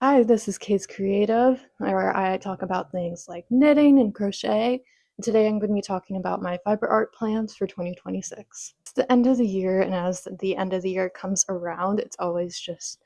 Hi, this is Case Creative, where I talk about things like knitting and crochet. Today I'm going to be talking about my fiber art plans for 2026. It's the end of the year, and as the end of the year comes around, it's always just,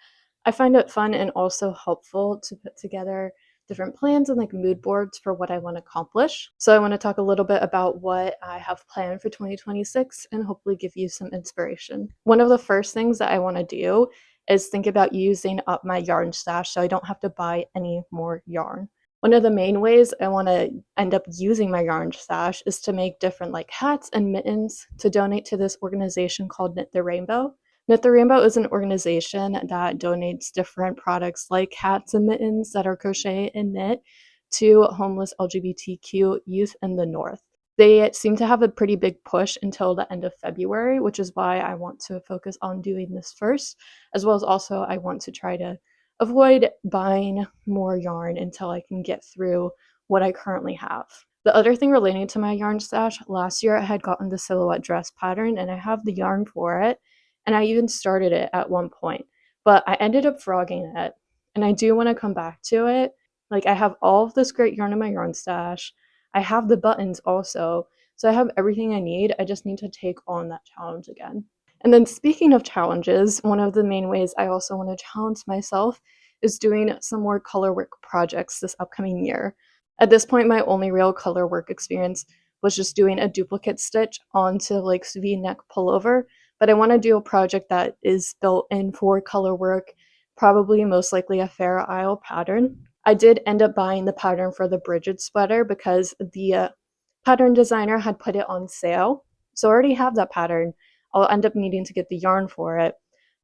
I find it fun and also helpful to put together different plans and like mood boards for what I want to accomplish. So I want to talk a little bit about what I have planned for 2026 and hopefully give you some inspiration. One of the first things that I want to do is think about using up my yarn stash so I don't have to buy any more yarn. One of the main ways I want to end up using my yarn stash is to make different like hats and mittens to donate to this organization called Knit the Rainbow. Knit the Rainbow is an organization that donates different products like hats and mittens that are crochet and knit to homeless LGBTQ youth in the North. They seem to have a pretty big push until the end of February, which is why I want to focus on doing this first, as well as also I want to try to avoid buying more yarn until I can get through what I currently have. The other thing relating to my yarn stash, last year I had gotten the silhouette dress pattern and I have the yarn for it, and I even started it at one point, but I ended up frogging it, and I do want to come back to it. Like, I have all of this great yarn in my yarn stash. I have the buttons also, so I have everything I need. I just need to take on that challenge again. And then speaking of challenges, one of the main ways I also want to challenge myself is doing some more color work projects this upcoming year. At this point, my only real color work experience was just doing a duplicate stitch onto like V-neck pullover, but I want to do a project that is built in for color work, probably most likely a Fair Isle pattern. I did end up buying the pattern for the Bridget sweater because the pattern designer had put it on sale. So I already have that pattern. I'll end up needing to get the yarn for it,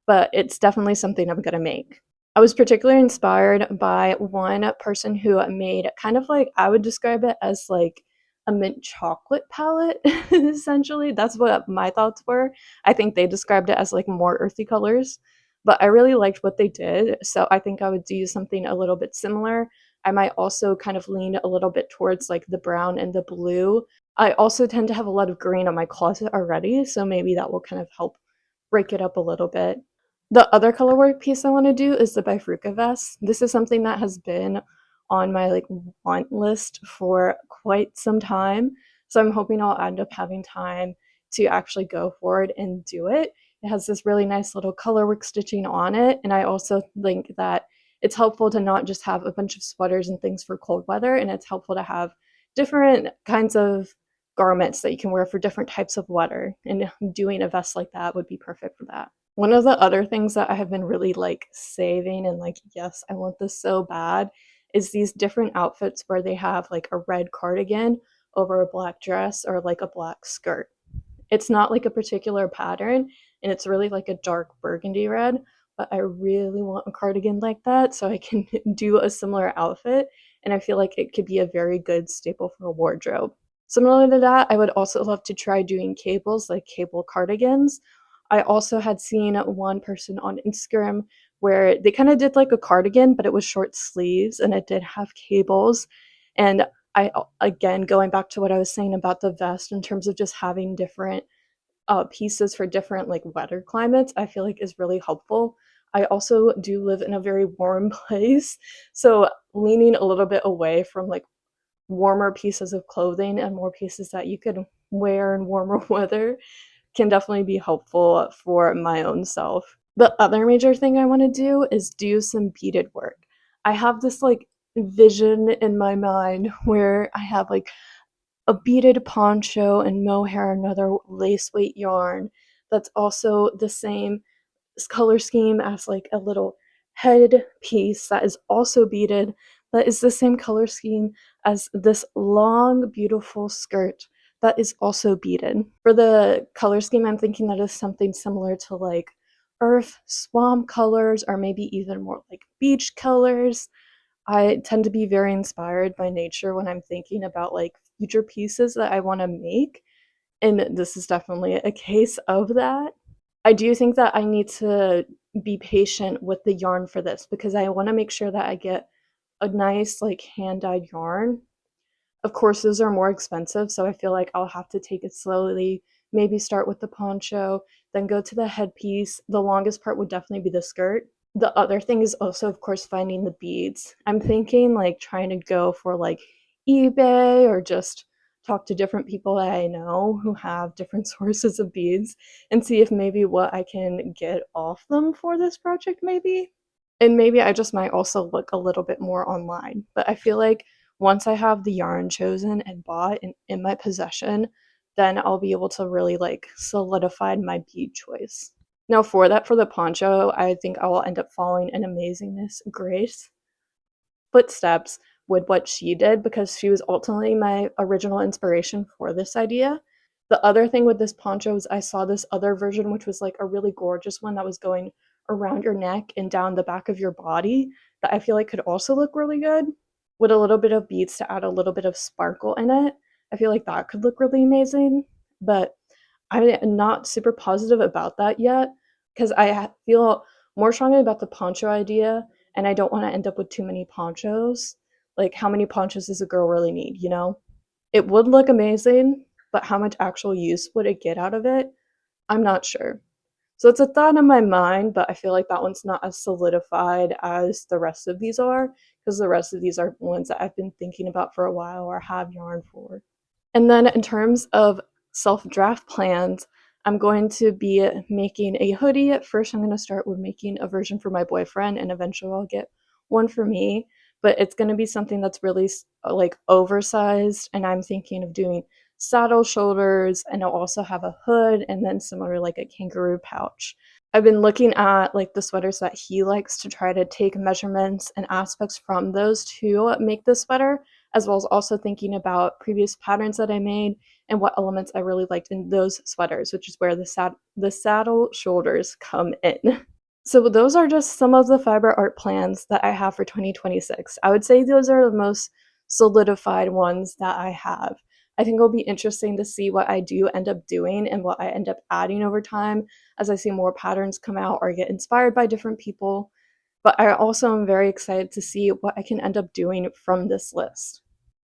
but it's definitely something I'm going to make. I was particularly inspired by one person who made kind of like, I would describe it as like a mint chocolate palette, essentially. That's what my thoughts were. I think they described it as like more earthy colors, but I really liked what they did. So I think I would do something a little bit similar. I might also kind of lean a little bit towards like the brown and the blue. I also tend to have a lot of green on my closet already, so maybe that will kind of help break it up a little bit. The other color work piece I want to do is the bifruca vest. This is something that has been on my like want list for quite some time. So I'm hoping I'll end up having time to actually go forward and do it. It has this really nice little color work stitching on it. And I also think that it's helpful to not just have a bunch of sweaters and things for cold weather. And it's helpful to have different kinds of garments that you can wear for different types of weather. And doing a vest like that would be perfect for that. One of the other things that I have been really like saving and like, yes, I want this so bad, is these different outfits where they have like a red cardigan over a black dress or like a black skirt. It's not like a particular pattern and it's really like a dark burgundy red, but I really want a cardigan like that so I can do a similar outfit, and I feel like it could be a very good staple for a wardrobe. Similar to that, I would also love to try doing cables, like cable cardigans. I also had seen one person on Instagram where they kind of did like a cardigan, but it was short sleeves and it did have cables. And I, again, going back to what I was saying about the vest in terms of just having different pieces for different like weather climates, I feel like is really helpful. I also do live in a very warm place, so leaning a little bit away from like warmer pieces of clothing and more pieces that you could wear in warmer weather can definitely be helpful for my own self. The other major thing I want to do is do some beaded work. I have this like vision in my mind where I have like a beaded poncho and mohair, another lace weight yarn that's also the same color scheme as like a little head piece that is also beaded, that is the same color scheme as this long beautiful skirt that is also beaded. For the color scheme, I'm thinking that is something similar to like earth swamp colors or maybe even more like beach colors. I tend to be very inspired by nature when I'm thinking about like future pieces that I want to make, and this is definitely a case of that. I do think that I need to be patient with the yarn for this because I want to make sure that I get a nice like hand-dyed yarn. Of course, those are more expensive, so I feel like I'll have to take it slowly, maybe start with the poncho, then go to the headpiece. The longest part would definitely be the skirt. The other thing is also, of course, finding the beads. I'm thinking like trying to go for like eBay or just talk to different people that I know who have different sources of beads and see if maybe what I can get off them for this project, maybe. And maybe I just might also look a little bit more online. But I feel like once I have the yarn chosen and bought and in my possession, then I'll be able to really like solidify my bead choice. Now for that, for the poncho, I think I will end up following an amazing Miss Grace footsteps with what she did because she was ultimately my original inspiration for this idea. The other thing with this poncho is I saw this other version, which was like a really gorgeous one that was going around your neck and down the back of your body that I feel like could also look really good with a little bit of beads to add a little bit of sparkle in it. I feel like that could look really amazing, but I'm not super positive about that yet because feel more strongly about the poncho idea and I don't want to end up with too many ponchos. Like, how many ponchos does a girl really need, you know? It would look amazing, but how much actual use would it get out of it? I'm not sure. So it's a thought in my mind, but I feel like that one's not as solidified as the rest of these are because the rest of these are ones that I've been thinking about for a while or have yarn for. And then in terms of self-draft plans, I'm going to be making a hoodie. At first, I'm going to start with making a version for my boyfriend, and eventually I'll get one for me. But it's going to be something that's really like oversized, and I'm thinking of doing saddle shoulders, and I'll also have a hood, and then similar like a kangaroo pouch. I've been looking at like the sweaters that he likes to try to take measurements and aspects from those to make the sweater, as well as also thinking about previous patterns that I made and what elements I really liked in those sweaters, which is where the saddle shoulders come in. So those are just some of the fiber art plans that I have for 2026. I would say those are the most solidified ones that I have. I think it'll be interesting to see what I do end up doing and what I end up adding over time as I see more patterns come out or get inspired by different people. But I also am very excited to see what I can end up doing from this list.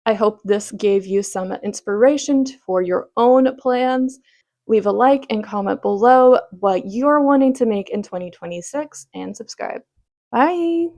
I hope this gave you some inspiration for your own plans. Leave a like and comment below what you're wanting to make in 2026 and subscribe. Bye!